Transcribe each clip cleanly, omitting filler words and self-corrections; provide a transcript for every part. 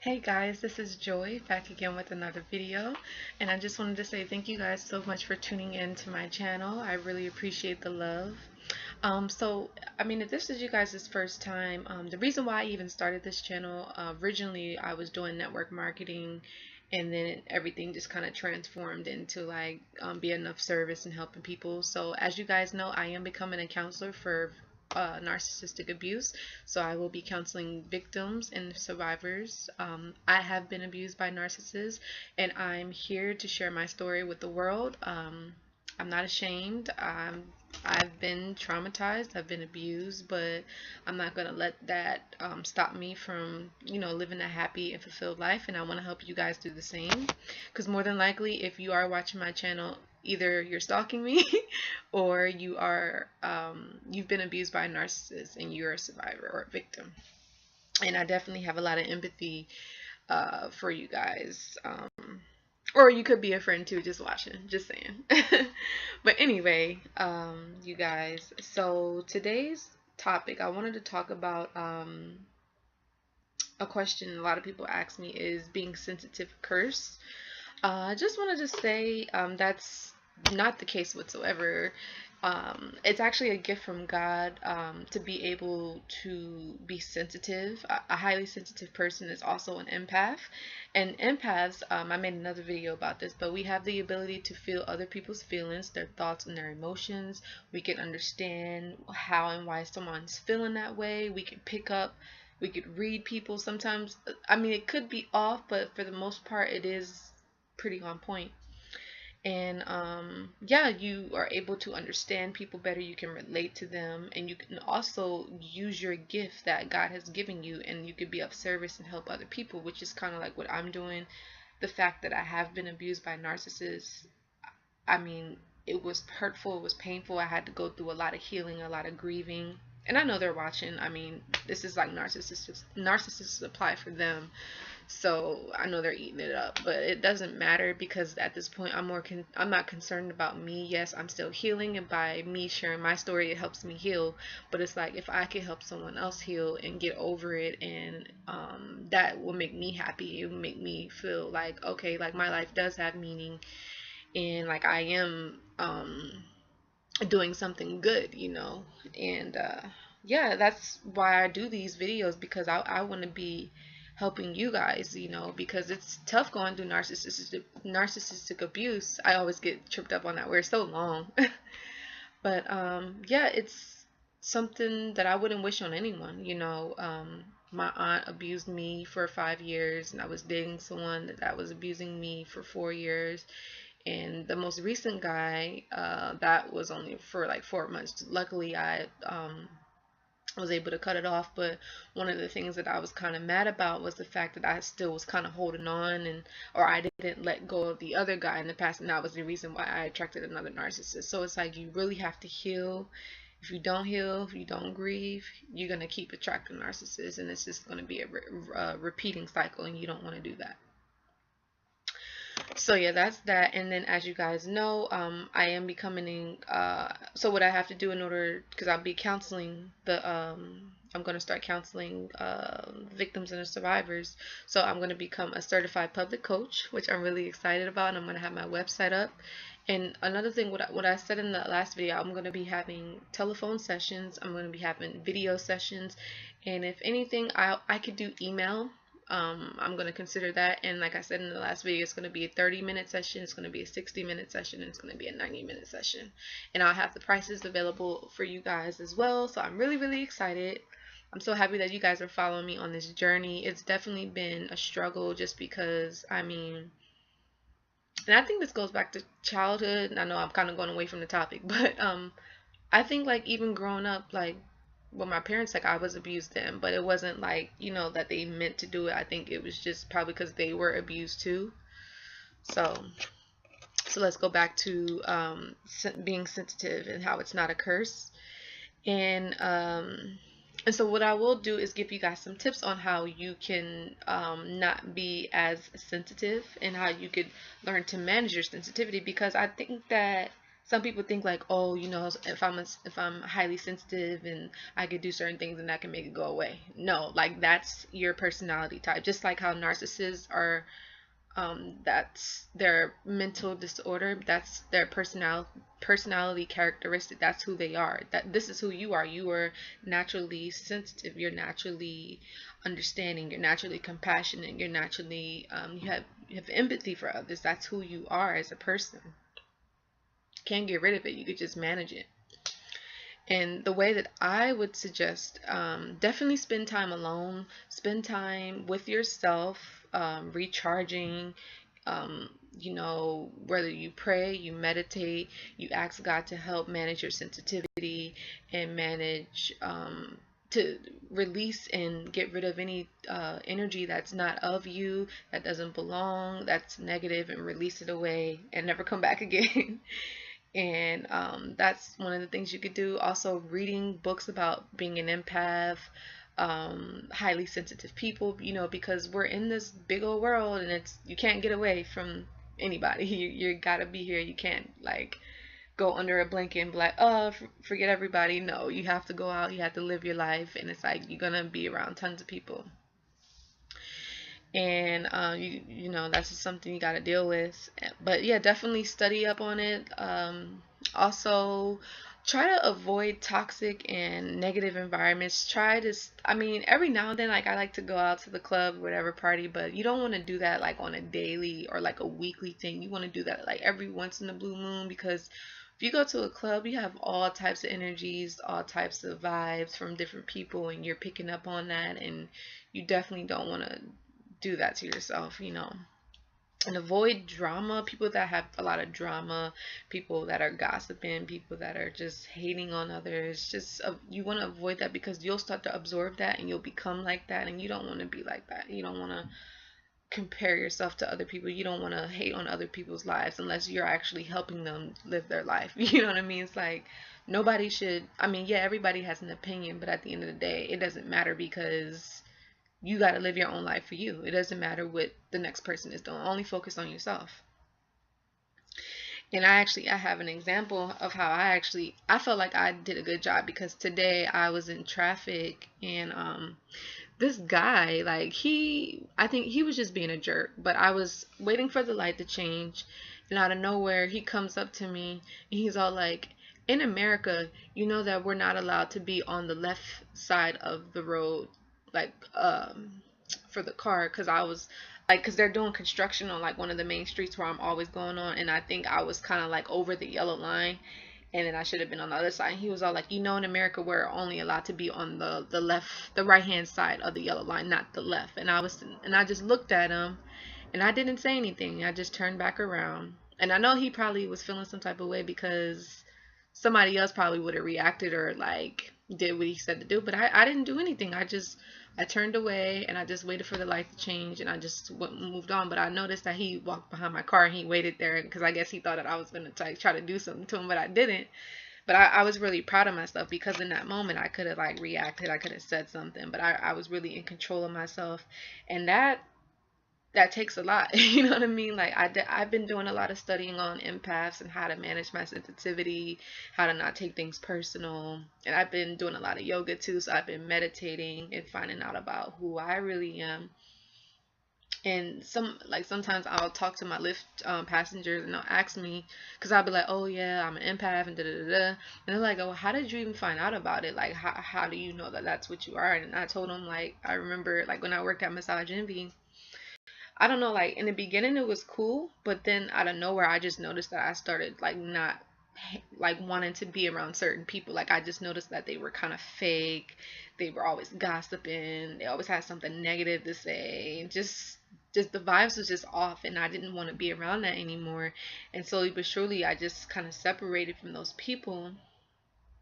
Hey guys, this is Joy back again with another video, and I just wanted to say thank you guys so much for tuning in to my channel. I really appreciate the love. If this is you guys' first time, the reason why I even started this channel, originally I was doing network marketing, and then everything just kind of transformed into being of service and helping people. So as you guys know, I am becoming a counselor for narcissistic abuse. So I will be counseling victims and survivors. I have been abused by narcissists, and I'm here to share my story with the world. I'm not ashamed. I've been traumatized. I've been abused, but I'm not gonna let that stop me from, living a happy and fulfilled life. And I want to help you guys do the same, because more than likely, if you are watching my channel, either you're stalking me or you've been abused by a narcissist and you're a survivor or a victim. And I definitely have a lot of empathy for you guys. Or you could be a friend too, just watching, just saying. But anyway, you guys, so today's topic, I wanted to talk about a question a lot of people ask me: is being sensitive a curse? I just wanted to say that's not the case whatsoever. It's actually a gift from God to be able to be sensitive. A highly sensitive person is also an empath. And empaths, I made another video about this, but we have the ability to feel other people's feelings, their thoughts, and their emotions. We can understand how and why someone's feeling that way. We can pick up, we could read people sometimes. It could be off, but for the most part, it is pretty on point. And yeah, you are able to understand people better. You can relate to them, and you can also use your gift that God has given you, and you could be of service and help other people, which is kind of like what I'm doing. The fact that I have been abused by narcissists, I mean, it was hurtful, it was painful. I had to go through a lot of healing, a lot of grieving. And I know they're watching. This is like narcissists apply for them, so I know they're eating it up, but it doesn't matter, because at this point I'm not concerned about me. Yes, I'm still healing, and by me sharing my story, it helps me heal. But it's like, if I can help someone else heal and get over it, and that will make me happy. It will make me feel like, okay, like my life does have meaning, and like I am doing something good, And yeah, that's why I do these videos, because I want to be helping you guys, because it's tough going through narcissistic abuse. I always get tripped up on that word, it's so long. But yeah, it's something that I wouldn't wish on anyone. My aunt abused me for 5 years, and I was dating someone that was abusing me for 4 years. And the most recent guy, that was only for like 4 months. Luckily, I was able to cut it off. But one of the things that I was kind of mad about was the fact that I still was kind of holding on, or I didn't let go of the other guy in the past, and that was the reason why I attracted another narcissist. So it's like, you really have to heal. If you don't heal, if you don't grieve, you're gonna keep attracting narcissists, and it's just gonna be a repeating cycle, and you don't want to do that. So yeah, that's that. And then, as you guys know, I am becoming so what I have to do in order, because I'll be counseling I'm going to start counseling victims and survivors. So I'm going to become a certified public coach, which I'm really excited about, and I'm going to have my website up. And another thing, what I said in the last video, I'm going to be having telephone sessions, I'm going to be having video sessions, and if anything, I could do email. I'm going to consider that. And like I said in the last video, it's going to be a 30-minute session, it's going to be a 60-minute session, and it's going to be a 90-minute session. And I'll have the prices available for you guys as well. So I'm really, really excited. I'm so happy that you guys are following me on this journey. It's definitely been a struggle, just because, and I think this goes back to childhood. I know I'm kind of going away from the topic, but I think, like, even growing up, like, well, my parents, like, I was abused then, but it wasn't like, that they meant to do it. I think it was just probably because they were abused too. So let's go back to being sensitive and how it's not a curse. And and so what I will do is give you guys some tips on how you can not be as sensitive, and how you could learn to manage your sensitivity, because I think that some people think like, oh, if I'm highly sensitive and I could do certain things and that can make it go away. No, like that's your personality type. Just like how narcissists are, that's their mental disorder, that's their personality characteristic, that's who they are. That this is who you are. You are naturally sensitive, you're naturally understanding, you're naturally compassionate, you're naturally you have empathy for others. That's who you are as a person. Can't get rid of it, you could just manage it. And the way that I would suggest, definitely spend time alone, spend time with yourself, recharging. Whether you pray, you meditate, you ask God to help manage your sensitivity and manage, to release and get rid of any energy that's not of you, that doesn't belong, that's negative, and release it away and never come back again. And that's one of the things you could do. Also, reading books about being an empath, highly sensitive people, because we're in this big old world and you can't get away from anybody. You gotta be here. You can't like go under a blanket and be like, oh, forget everybody. No, you have to go out. You have to live your life, and it's like you're gonna be around tons of people. And that's just something you got to deal with. But yeah, definitely study up on it. Also, try to avoid toxic and negative environments. Try to, I mean, every now and then, like I like to go out to the club, whatever party, but you don't want to do that like on a daily or like a weekly thing. You want to do that like every once in a blue moon, because if you go to a club, you have all types of energies, all types of vibes from different people, and you're picking up on that, and you definitely don't want to do that to yourself. And avoid drama, people that have a lot of drama, people that are gossiping, people that are just hating on others. Just you want to avoid that, because you'll start to absorb that and you'll become like that, and you don't want to be like that. You don't want to compare yourself to other people. You don't want to hate on other people's lives unless you're actually helping them live their life. You know what I mean? It's like nobody should, I mean, yeah, everybody has an opinion, but at the end of the day, it doesn't matter, because you got to live your own life for you. It doesn't matter what the next person is doing. Only focus on yourself. And I have an example of how I felt like I did a good job, because today I was in traffic and this guy, like I think he was just being a jerk, but I was waiting for the light to change, and out of nowhere he comes up to me and he's all like, in America, you know that we're not allowed to be on the left side of the road, like for the car, because I was like, because they're doing construction on like one of the main streets where I'm always going on, and I think I was kind of like over the yellow line, and then I should have been on the other side. And he was all like, in America we're only allowed to be on the right hand side of the yellow line, not the left. And I just looked at him, and I didn't say anything. I just turned back around, and I know he probably was feeling some type of way, because somebody else probably would have reacted or like did what he said to do, but I didn't do anything. I turned away and I just waited for the light to change, and I just moved on. But I noticed that he walked behind my car and he waited there, because I guess he thought that I was going to try to do something to him, but I didn't. But I was really proud of myself, because in that moment I could have like reacted, I could have said something, but I was really in control of myself. And that takes a lot. You know what I mean? Like I've been doing a lot of studying on empaths and how to manage my sensitivity, how to not take things personal. And I've been doing a lot of yoga too. So I've been meditating and finding out about who I really am. And sometimes I'll talk to my Lyft passengers, and they'll ask me, because I'll be like, oh yeah, I'm an empath and da da da da. And they're like, oh, how did you even find out about it? Like, how do you know that that's what you are? And I told them, like, I remember like when I worked at Massage Envy, I don't know, like in the beginning it was cool, but then out of nowhere I just noticed that I started like not like wanting to be around certain people. Like I just noticed that they were kind of fake. They were always gossiping. They always had something negative to say. Just the vibes was just off, and I didn't want to be around that anymore. And slowly but surely I just kind of separated from those people.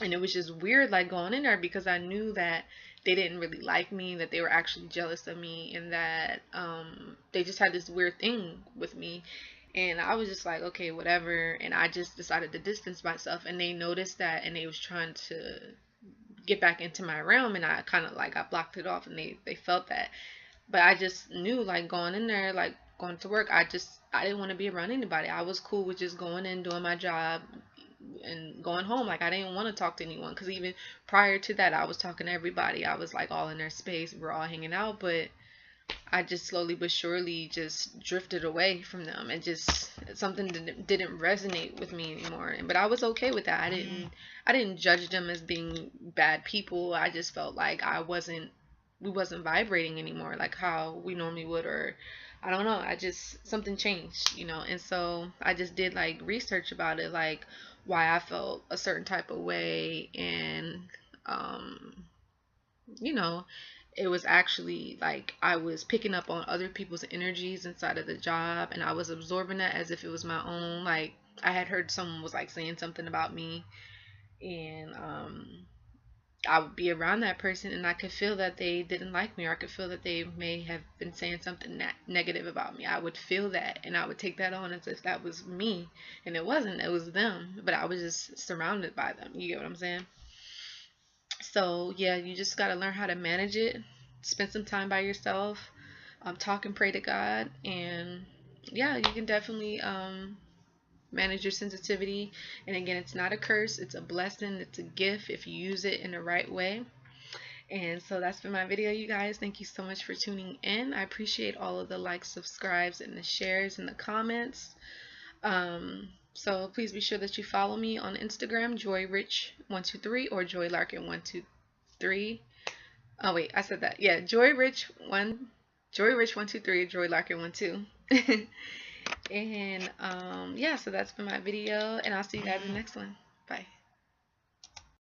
And it was just weird like going in there, because I knew that they didn't really like me, that they were actually jealous of me, and that they just had this weird thing with me. And I was just like, okay, whatever. And I just decided to distance myself, and they noticed that, and they was trying to get back into my realm, and I kind of like I blocked it off, and they felt that. But I just knew, like going in there, like going to work, I didn't want to be around anybody. I was cool with just going in, doing my job, and going home. Like I didn't want to talk to anyone, because even prior to that, I was talking to everybody. I was like all in their space. We're all hanging out, but I just slowly but surely just drifted away from them, and just something didn't resonate with me anymore. But I was okay with that. I didn't judge them as being bad people. I just felt like we wasn't vibrating anymore like how we normally would, or I don't know. I just something changed, and so I just did like research about it, like why I felt a certain type of way, and um you know, it was actually like I was picking up on other people's energies inside of the job, and I was absorbing that as if it was my own. Like I had heard someone was like saying something about me, and I would be around that person, and I could feel that they didn't like me, or I could feel that they may have been saying something negative about me. I would feel that, and I would take that on as if that was me, and it wasn't. It was them, but I was just surrounded by them. You get what I'm saying? So yeah, you just got to learn how to manage it. Spend some time by yourself, talk and pray to God, and yeah, you can definitely manage your sensitivity. And again, it's not a curse, it's a blessing, it's a gift if you use it in the right way. And so that's been my video, you guys. Thank you so much for tuning in. I appreciate all of the likes, subscribes, and the shares and the comments. So please be sure that you follow me on Instagram, JoyRich123, or JoyLarkin123. Oh wait, I said that. Yeah, JoyRich123, JoyLarkin12. And yeah, so that's been my video, and I'll see you guys in the next one. Bye.